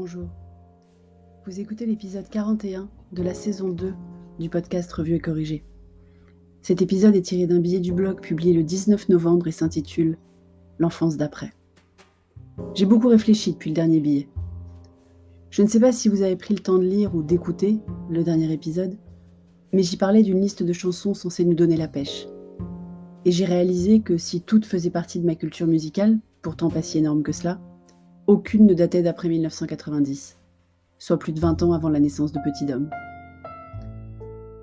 bonjour. Vous écoutez l'épisode 41 de la saison 2 du podcast Revue et Corrigé. Cet épisode est tiré d'un billet du blog publié le 19 novembre et s'intitule « L'enfance d'après ». J'ai beaucoup réfléchi depuis le dernier billet. Je ne sais pas si vous avez pris le temps de lire ou d'écouter le dernier épisode, mais j'y parlais d'une liste de chansons censées nous donner la pêche. Et j'ai réalisé que si toutes faisaient partie de ma culture musicale, pourtant pas si énorme que cela, aucune ne datait d'après 1990, soit plus de 20 ans avant la naissance de Petit Dom.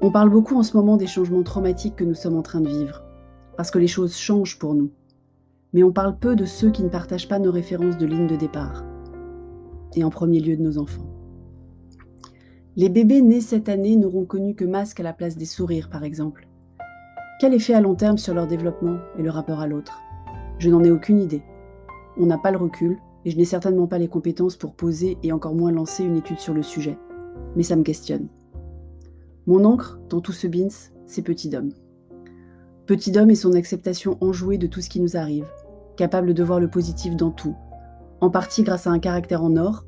On parle beaucoup en ce moment des changements traumatiques que nous sommes en train de vivre, parce que les choses changent pour nous. Mais on parle peu de ceux qui ne partagent pas nos références de ligne de départ, et en premier lieu de nos enfants. Les bébés nés cette année n'auront connu que masques à la place des sourires, par exemple. Quel effet à long terme sur leur développement et le rapport à l'autre ? Je n'en ai aucune idée. On n'a pas le recul, et je n'ai certainement pas les compétences pour poser et encore moins lancer une étude sur le sujet. Mais ça me questionne. Mon encre, dans tout ce beans, c'est Petit Dom. Petit Dom et son acceptation enjouée de tout ce qui nous arrive, capable de voir le positif dans tout, en partie grâce à un caractère en or.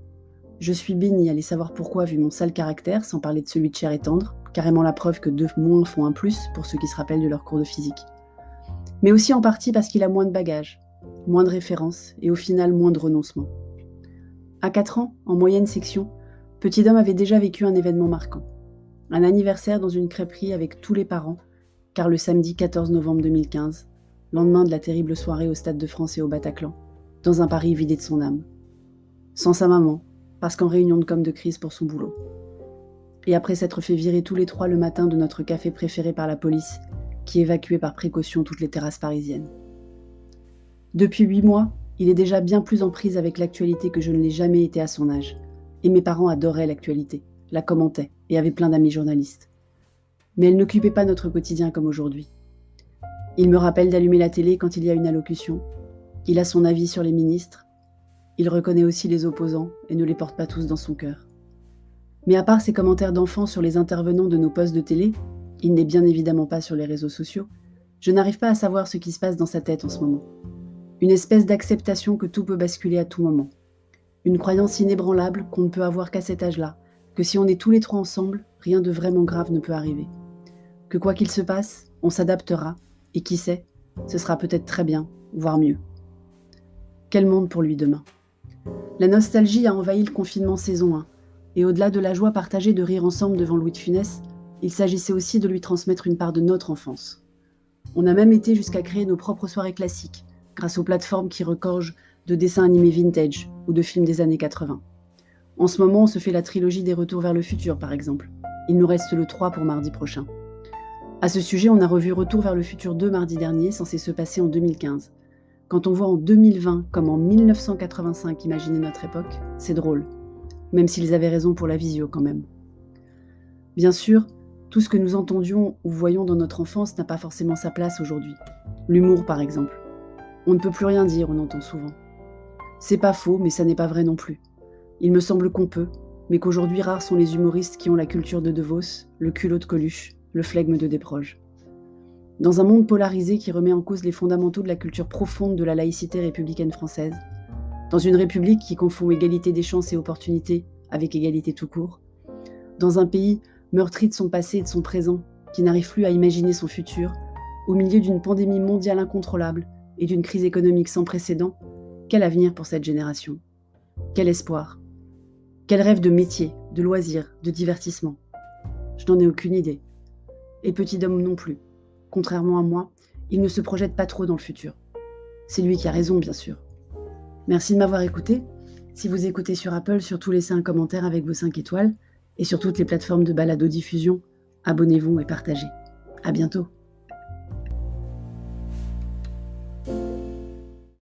Je suis bénie, allez savoir pourquoi vu mon sale caractère, sans parler de celui de chair et tendre, carrément la preuve que 2 moins font un plus pour ceux qui se rappellent de leur cours de physique. Mais aussi en partie parce qu'il a moins de bagages, moins de références et au final moins de renoncements. À 4 ans, en moyenne section, Petit Dom avait déjà vécu un événement marquant. Un anniversaire dans une crêperie avec tous les parents, car le samedi 14 novembre 2015, lendemain de la terrible soirée au Stade de France et au Bataclan, dans un Paris vidé de son âme. Sans sa maman, parce qu'en réunion de com de crise pour son boulot. Et après s'être fait virer tous les 3 le matin de notre café préféré par la police, qui évacuait par précaution toutes les terrasses parisiennes. Depuis 8 mois, il est déjà bien plus en prise avec l'actualité que je ne l'ai jamais été à son âge. Et mes parents adoraient l'actualité, la commentaient et avaient plein d'amis journalistes. Mais elle n'occupait pas notre quotidien comme aujourd'hui. Il me rappelle d'allumer la télé quand il y a une allocution. Il a son avis sur les ministres. Il reconnaît aussi les opposants et ne les porte pas tous dans son cœur. Mais à part ses commentaires d'enfants sur les intervenants de nos postes de télé, il n'est bien évidemment pas sur les réseaux sociaux, je n'arrive pas à savoir ce qui se passe dans sa tête en ce moment. Une espèce d'acceptation que tout peut basculer à tout moment. Une croyance inébranlable qu'on ne peut avoir qu'à cet âge-là, que si on est tous les 3 ensemble, rien de vraiment grave ne peut arriver. Que quoi qu'il se passe, on s'adaptera, et qui sait, ce sera peut-être très bien, voire mieux. Quel monde pour lui demain ? La nostalgie a envahi le confinement saison 1, et au-delà de la joie partagée de rire ensemble devant Louis de Funès, il s'agissait aussi de lui transmettre une part de notre enfance. On a même été jusqu'à créer nos propres soirées classiques, grâce aux plateformes qui regorgent de dessins animés vintage ou de films des années 80. En ce moment, on se fait la trilogie des Retours vers le futur, par exemple. Il nous reste le 3 pour mardi prochain. À ce sujet, on a revu Retour vers le futur 2 mardi dernier, censé se passer en 2015. Quand on voit en 2020 comme en 1985 imaginer notre époque, c'est drôle. Même s'ils avaient raison pour la visio quand même. Bien sûr, tout ce que nous entendions ou voyions dans notre enfance n'a pas forcément sa place aujourd'hui. L'humour, par exemple. On ne peut plus rien dire, on entend souvent. C'est pas faux, mais ça n'est pas vrai non plus. Il me semble qu'on peut, mais qu'aujourd'hui rares sont les humoristes qui ont la culture de De Vos, le culot de Coluche, le flegme de Desproges. Dans un monde polarisé qui remet en cause les fondamentaux de la culture profonde de la laïcité républicaine française, dans une république qui confond égalité des chances et opportunités avec égalité tout court, dans un pays meurtri de son passé et de son présent, qui n'arrive plus à imaginer son futur, au milieu d'une pandémie mondiale incontrôlable et d'une crise économique sans précédent, quel avenir pour cette génération ? Quel espoir ? Quel rêve de métier, de loisirs, de divertissement ? Je n'en ai aucune idée. Et Petit Dom non plus. Contrairement à moi, il ne se projette pas trop dans le futur. C'est lui qui a raison, bien sûr. Merci de m'avoir écouté. Si vous écoutez sur Apple, surtout laissez un commentaire avec vos 5 étoiles. Et sur toutes les plateformes de balado-diffusion, abonnez-vous et partagez. À bientôt.